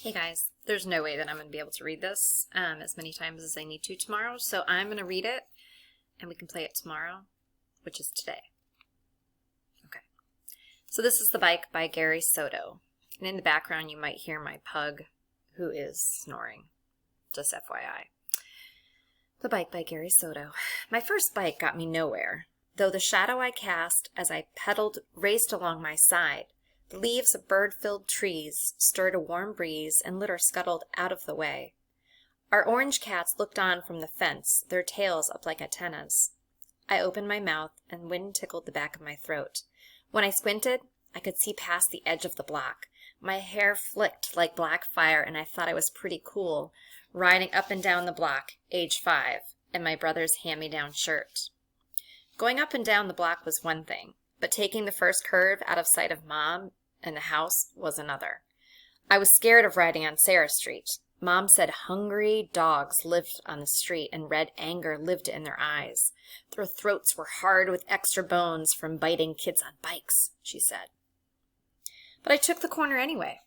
Hey guys, there's no way that I'm going to be able to read this as many times as I need to tomorrow, so I'm going to read it and we can play it tomorrow, which is today. Okay, so this is The Bike by Gary Soto, and in the background you might hear my pug who is snoring, just FYI. The Bike by Gary Soto. My first bike got me nowhere, though the shadow I cast as I pedaled raced along my side. The leaves of bird-filled trees stirred a warm breeze, and litter scuttled out of the way. Our orange cats looked on from the fence, their tails up like antennas. I opened my mouth, and wind tickled the back of my throat. When I squinted, I could see past the edge of the block. My hair flicked like black fire, and I thought I was pretty cool, riding up and down the block, age 5, in my brother's hand-me-down shirt. Going up and down the block was one thing, but taking the first curve out of sight of Mom and the house was another. I was scared of riding on Sarah Street. Mom said hungry dogs lived on the street and red anger lived in their eyes. Their throats were hard with extra bones from biting kids on bikes, she said. But I took the corner anyway.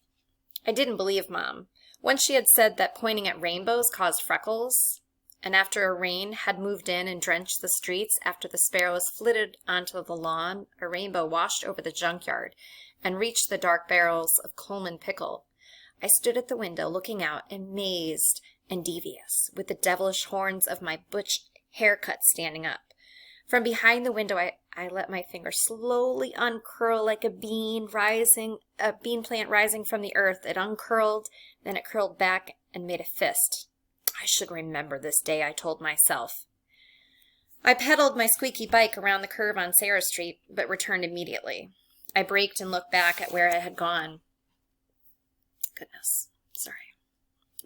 I didn't believe Mom. Once she had said that pointing at rainbows caused freckles, and after a rain had moved in and drenched the streets, after the sparrows flitted onto the lawn, a rainbow washed over the junkyard and reached the dark barrels of Coleman pickle. I stood at the window looking out, amazed and devious, with the devilish horns of my butch haircut standing up. From behind the window I let my finger slowly uncurl like a bean plant rising from the earth. It uncurled, then it curled back and made a fist. I should remember this day, I told myself. I pedaled my squeaky bike around the curve on Sarah Street, but returned immediately. I braked and looked back at where I had gone. Goodness, sorry.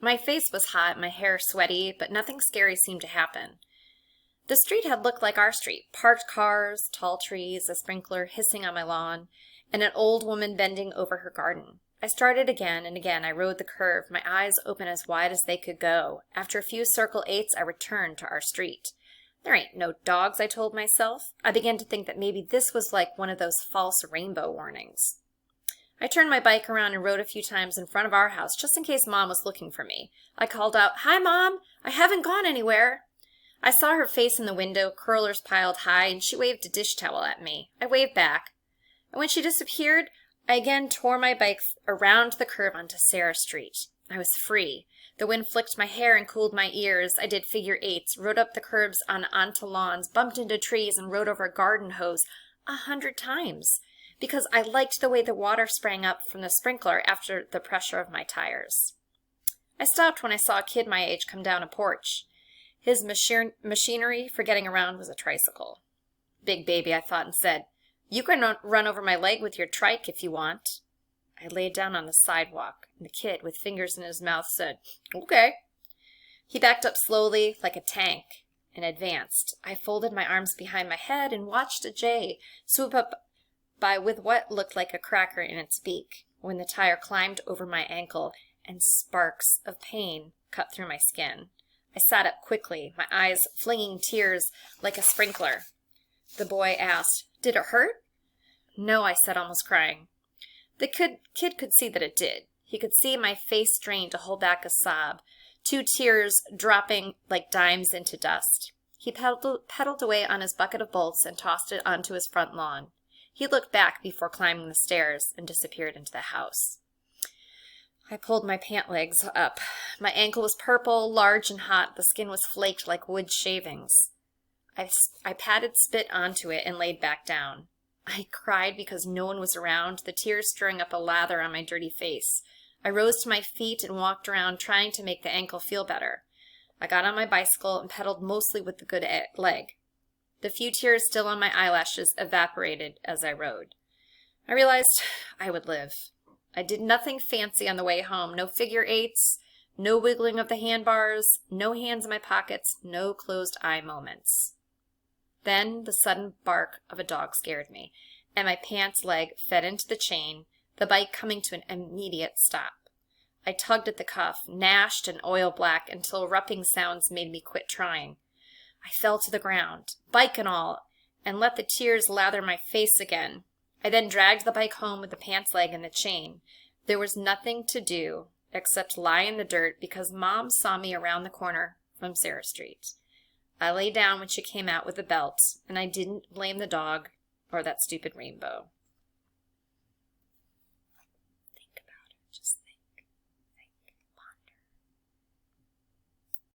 My face was hot, my hair sweaty, but nothing scary seemed to happen. The street had looked like our street. Parked cars, tall trees, a sprinkler hissing on my lawn, and an old woman bending over her garden. I started again, and again I rode the curve, my eyes open as wide as they could go. After a few circle 8s, I returned to our street. There ain't no dogs, I told myself. I began to think that maybe this was like one of those false rainbow warnings. I turned my bike around and rode a few times in front of our house, just in case Mom was looking for me. I called out, "Hi, Mom! I haven't gone anywhere!" I saw her face in the window, curlers piled high, and she waved a dish towel at me. I waved back. And when she disappeared, I again tore my bike around the curve onto Sarah Street. I was free. The wind flicked my hair and cooled my ears. I did figure 8s, rode up the curbs onto lawns, bumped into trees, and rode over a garden hose 100 times, because I liked the way the water sprang up from the sprinkler after the pressure of my tires. I stopped when I saw a kid my age come down a porch. His machinery for getting around was a tricycle. Big baby, I thought, and said, "You can run over my leg with your trike if you want." I laid down on the sidewalk, and the kid, with fingers in his mouth, said, "Okay." He backed up slowly, like a tank, and advanced. I folded my arms behind my head and watched a jay swoop up by with what looked like a cracker in its beak, when the tire climbed over my ankle, and sparks of pain cut through my skin. I sat up quickly, my eyes flinging tears like a sprinkler. The boy asked, "Did it hurt?" "No," I said, almost crying. The kid could see that it did. He could see my face strain to hold back a sob, 2 tears dropping like dimes into dust. He pedaled away on his bucket of bolts and tossed it onto his front lawn. He looked back before climbing the stairs and disappeared into the house. I pulled my pant legs up. My ankle was purple, large and hot. The skin was flaked like wood shavings. I patted spit onto it and laid back down. I cried because no one was around, the tears stirring up a lather on my dirty face. I rose to my feet and walked around, trying to make the ankle feel better. I got on my bicycle and pedaled mostly with the good leg. The few tears still on my eyelashes evaporated as I rode. I realized I would live. I did nothing fancy on the way home. No figure 8s, no wiggling of the handbars, no hands in my pockets, no closed eye moments. Then the sudden bark of a dog scared me, and my pants leg fed into the chain, the bike coming to an immediate stop. I tugged at the cuff, gnashed and oil black, until rupping sounds made me quit trying. I fell to the ground, bike and all, and let the tears lather my face again. I then dragged the bike home with the pants leg and the chain. There was nothing to do except lie in the dirt because Mom saw me around the corner from Sarah Street. I lay down when she came out with the belt, and I didn't blame the dog or that stupid rainbow.